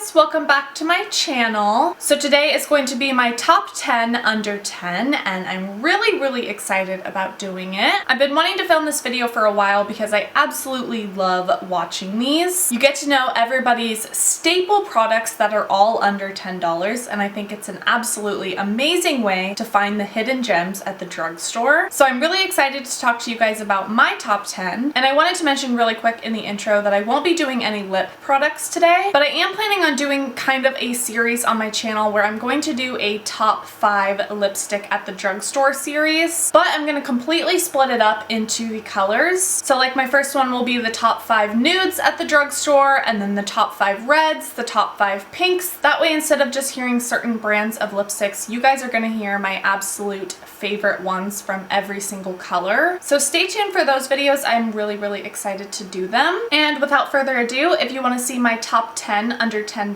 guys, welcome back to my channel. So today is going to be my top 10 under 10 and I'm really excited about doing it. I've been wanting to film this video for a while because I absolutely love watching these. You get to know everybody's staple products that are all under $10 and I think it's an absolutely amazing way to find the hidden gems at the drugstore. So I'm really excited to talk to you guys about my top 10, and I wanted to mention really quick in the intro that I won't be doing any lip products today, but I am planning on doing kind of a series on my channel where I'm going to do a top 5 lipstick at the drugstore series, but I'm going to completely split it up into the colors. So like my first one will be the top 5 nudes at the drugstore, and then the top 5 reds, the top 5 pinks. That way, instead of just hearing certain brands of lipsticks, you guys are going to hear my absolute favorite ones from every single color. So stay tuned for those videos. I'm really excited to do them. And without further ado, if you want to see my top 10 under $10,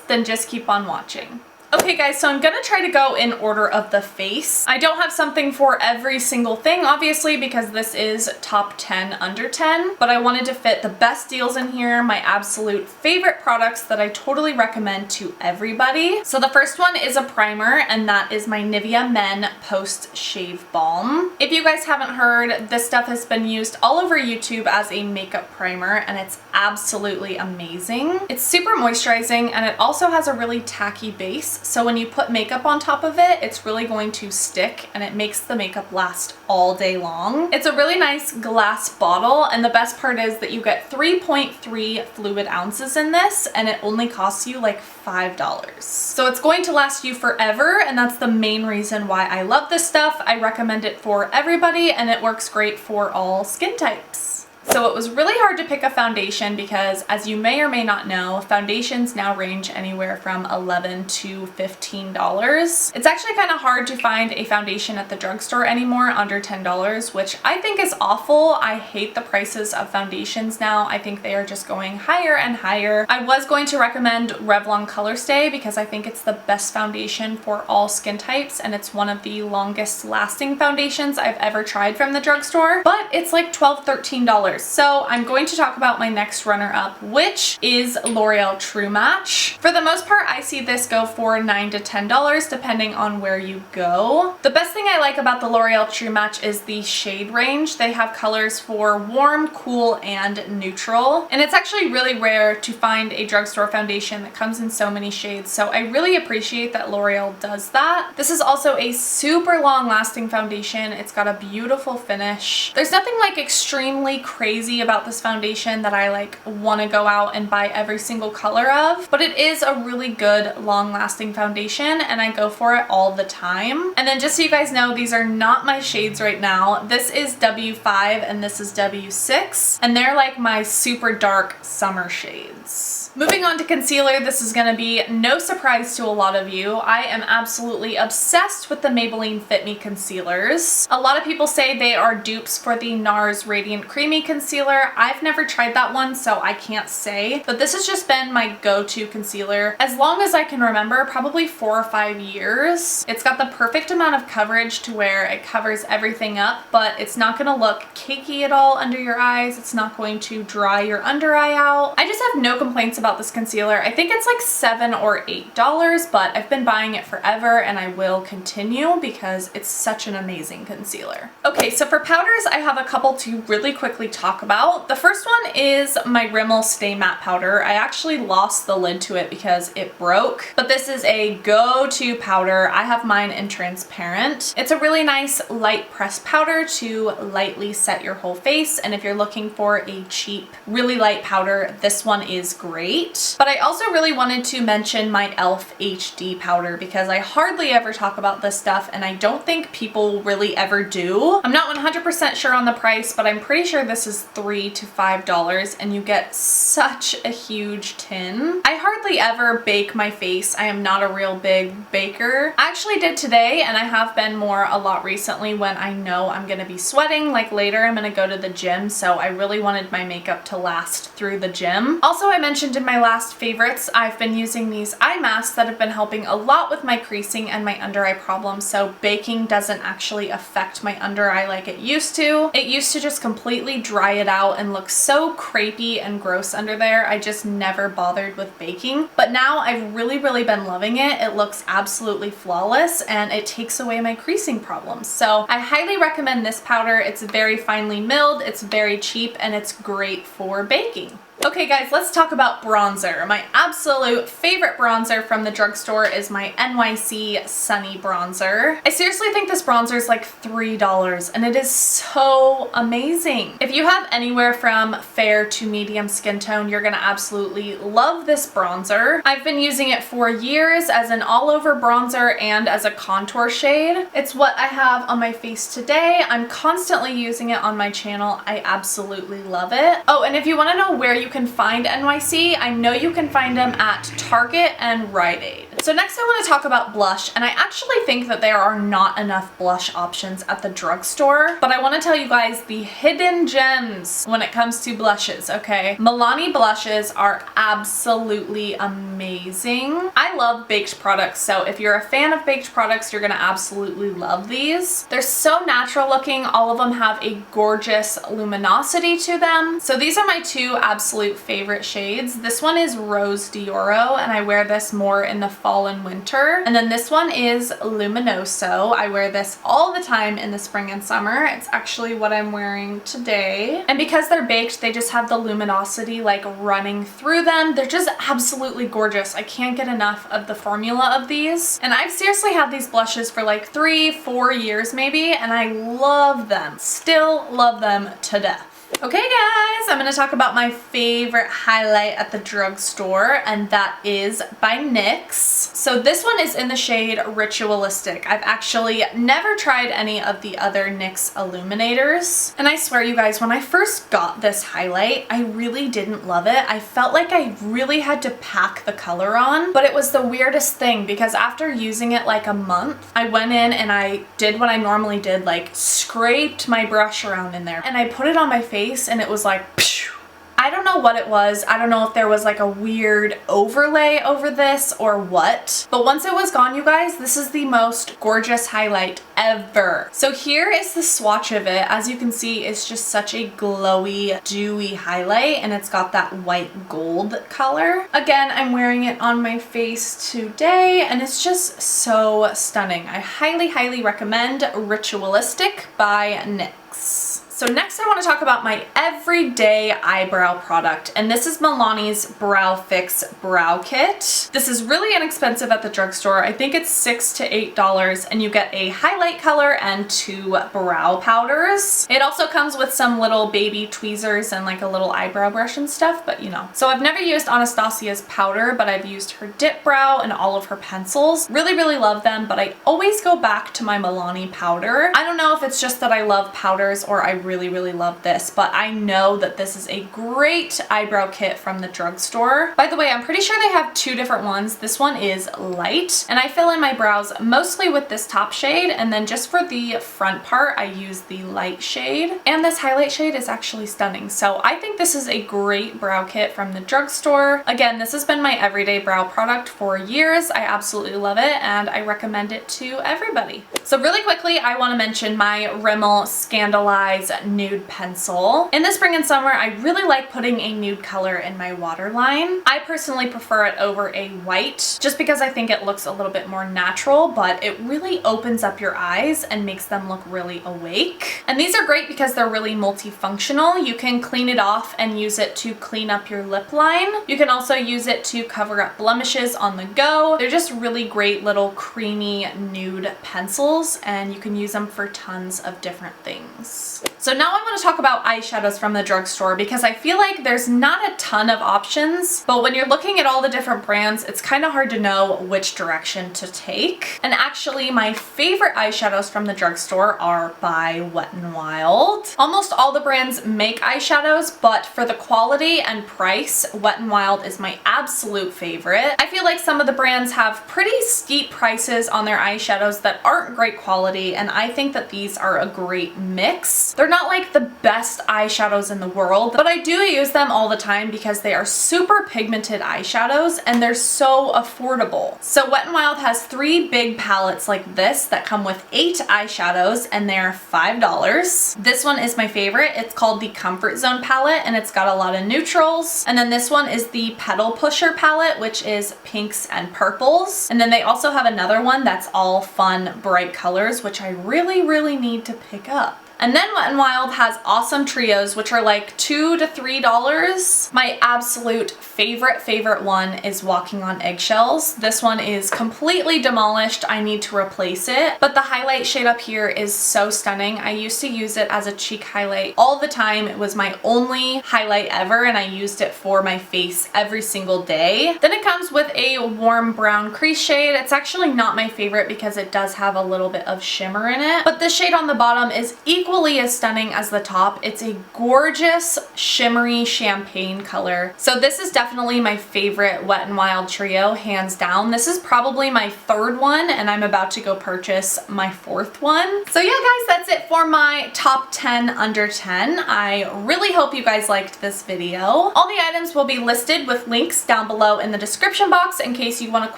then just keep on watching. Okay guys, so I'm gonna try to go in order of the face. I don't have something for every single thing, obviously, because this is top 10 under 10, but I wanted to fit the best deals in here, my absolute favorite products that I totally recommend to everybody. So the first one is a primer, and that is my Nivea Men Post Shave Balm. If you guys haven't heard, this stuff has been used all over YouTube as a makeup primer, and it's absolutely amazing. It's super moisturizing, and it also has a really tacky base. So when you put makeup on top of it, it's really going to stick and it makes the makeup last all day long. It's a really nice glass bottle, and the best part is that you get 3.3 fluid ounces in this, and it only costs you like $5. So it's going to last you forever, and that's the main reason why I love this stuff. I recommend it for everybody, and it works great for all skin types. So it was really hard to pick a foundation because, as you may or may not know, foundations now range anywhere from $11 to $15. It's actually kind of hard to find a foundation at the drugstore anymore under $10, which I think is awful. I hate the prices of foundations now. I think they are just going higher and higher. I was going to recommend Revlon Colorstay because I think it's the best foundation for all skin types, and it's one of the longest lasting foundations I've ever tried from the drugstore, but it's like $12, $13. So I'm going to talk about my next runner-up, which is L'Oreal True Match. For the most part, I see this go for $9 to $10 depending on where you go. The best thing I like about the L'Oreal True Match is the shade range. They have colors for warm, cool, and neutral. And it's actually really rare to find a drugstore foundation that comes in so many shades, so I really appreciate that L'Oreal does that. This is also a super long-lasting foundation. It's got a beautiful finish. There's nothing like extremely crazy about this foundation that I like want to go out and buy every single color of, but it is a really good long-lasting foundation and I go for it all the time. And then just so you guys know, these are not my shades right now. This is W5 and this is W6, and they're like my super dark summer shades. Moving on to concealer, this is going to be no surprise to a lot of you. I am absolutely obsessed with the Maybelline Fit Me concealers. A lot of people say they are dupes for the NARS Radiant Creamy Concealer. I've never tried that one, so I can't say, but this has just been my go-to concealer as long as I can remember, probably 4 or 5 years. It's got the perfect amount of coverage to where it covers everything up, but it's not going to look cakey at all under your eyes. It's not going to dry your under eye out. I just have no complaints about this concealer. I think it's like $7 or $8, but I've been buying it forever and I will continue because it's such an amazing concealer. Okay, so for powders, I have a couple to really quickly talk about. The first one is my Rimmel Stay Matte Powder. I actually lost the lid to it because it broke, but this is a go-to powder. I have mine in transparent. It's a really nice light press powder to lightly set your whole face, and if you're looking for a cheap, really light powder, this one is great. But I also really wanted to mention my e.l.f. HD powder because I hardly ever talk about this stuff and I don't think people really ever do. I'm not 100% sure on the price, but I'm pretty sure this is $3 to $5 and you get such a huge tin. I hardly ever bake my face. I am not a real big baker. I actually did today, and I have been more a lot recently when I know I'm gonna be sweating. Like later I'm gonna go to the gym, so I really wanted my makeup to last through the gym. Also, I mentioned in mentioned my last favorites, I've been using these eye masks that have been helping a lot with my creasing and my under eye problems. So baking doesn't actually affect my under eye like it used to. It used to just completely dry it out and look so crepey and gross under there. I just never bothered with baking. But now I've really been loving it. It looks absolutely flawless and it takes away my creasing problems. So I highly recommend this powder. It's very finely milled, it's very cheap, and it's great for baking. Okay guys, let's talk about bronzer. My absolute favorite bronzer from the drugstore is my NYC Sunny Bronzer. I seriously think this bronzer is like $3 and it is so amazing. If you have anywhere from fair to medium skin tone, you're gonna absolutely love this bronzer. I've been using it for years as an all over bronzer and as a contour shade. It's what I have on my face today. I'm constantly using it on my channel. I absolutely love it. Oh, and if you wanna know where you can find NYC, I know you can find them at Target and Rite Aid. So next I want to talk about blush, and I actually think that there are not enough blush options at the drugstore, but I want to tell you guys the hidden gems when it comes to blushes, okay? Milani blushes are absolutely amazing. I love baked products, so if you're a fan of baked products, you're gonna absolutely love these. They're so natural looking. All of them have a gorgeous luminosity to them. So these are my two absolute favorite shades. This one is Rose d'Oro, and I wear this more in the fall and winter. And then this one is Luminoso. I wear this all the time in the spring and summer. It's actually what I'm wearing today. And because they're baked, they just have the luminosity like running through them. They're just absolutely gorgeous. I can't get enough of the formula of these. And I've seriously had these blushes for like 3-4 years maybe, and I love them. Still love them to death. Okay guys, I'm going to talk about my favorite highlight at the drugstore, and that is by NYX. So this one is in the shade Ritualistic. I've actually never tried any of the other NYX illuminators, and I swear you guys, when I first got this highlight, I really didn't love it. I felt like I really had to pack the color on, but it was the weirdest thing because after using it like a month, I went in and I did what I normally did, like scraped my brush around in there, and I put it on my face and it was like pshh. I don't know what it was. I don't know if there was like a weird overlay over this or what, but once it was gone, you guys, this is the most gorgeous highlight ever. So here is the swatch of it. As you can see, it's just such a glowy, dewy highlight, and it's got that white gold color. Again, I'm wearing it on my face today, and it's just so stunning. I highly recommend Ritualistic by NYX. So next I want to talk about my everyday eyebrow product, and this is Milani's Brow Fix Brow Kit. This is really inexpensive at the drugstore. I think it's $6 to $8, and you get a highlight color and 2 brow powders. It also comes with some little baby tweezers and like a little eyebrow brush and stuff, but you know. So I've never used Anastasia's powder, but I've used her dip brow and all of her pencils. Really love them, but I always go back to my Milani powder. I don't know if it's just that I love powders or I really love this, but I know that this is a great eyebrow kit from the drugstore. By the way, I'm pretty sure they have 2 different ones. This one is light, and I fill in my brows mostly with this top shade, and then just for the front part, I use the light shade. And this highlight shade is actually stunning. So I think this is a great brow kit from the drugstore. Again, this has been my everyday brow product for years. I absolutely love it, and I recommend it to everybody. So really quickly, I want to mention my Rimmel Scandalize nude pencil. In the spring and summer, I really like putting a nude color in my waterline. I personally prefer it over a white just because I think it looks a little bit more natural, but it really opens up your eyes and makes them look really awake. And these are great because they're really multifunctional. You can clean it off and use it to clean up your lip line. You can also use it to cover up blemishes on the go. They're just really great little creamy nude pencils, and you can use them for tons of different things. So now I want to talk about eyeshadows from the drugstore because I feel like there's not a ton of options, but when you're looking at all the different brands, it's kind of hard to know which direction to take. And actually, my favorite eyeshadows from the drugstore are by Wet n Wild. Almost all the brands make eyeshadows, but for the quality and price, Wet n Wild is my absolute favorite. I feel like some of the brands have pretty steep prices on their eyeshadows that aren't great quality, and I think that these are a great mix. They're not like the best eyeshadows in the world, but I do use them all the time because they are super pigmented eyeshadows and they're so affordable. So Wet n Wild has 3 big palettes like this that come with 8 eyeshadows and they're $5. This one is my favorite. It's called the Comfort Zone palette and it's got a lot of neutrals. And then this one is the Petal Pusher palette, which is pinks and purples. And then they also have another one that's all fun, bright colors, which I really need to pick up. And then Wet n Wild has awesome trios, which are like $2 to $3. My absolute favorite one is Walking on Eggshells. This one is completely demolished. I need to replace it. But the highlight shade up here is so stunning. I used to use it as a cheek highlight all the time. It was my only highlight ever and I used it for my face every single day. Then it comes with a warm brown crease shade. It's actually not my favorite because it does have a little bit of shimmer in it. But the shade on the bottom is equally as stunning as the top. It's a gorgeous shimmery champagne color. So this is definitely my favorite Wet n Wild trio, hands down. This is probably my 3rd one and I'm about to go purchase my 4th one. So yeah guys, that's it for my top 10 under 10. I really hope you guys liked this video. All the items will be listed with links down below in the description box in case you want to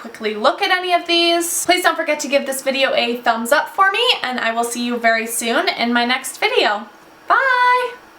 quickly look at any of these. Please don't forget to give this video a thumbs up for me and I will see you very soon in my next video.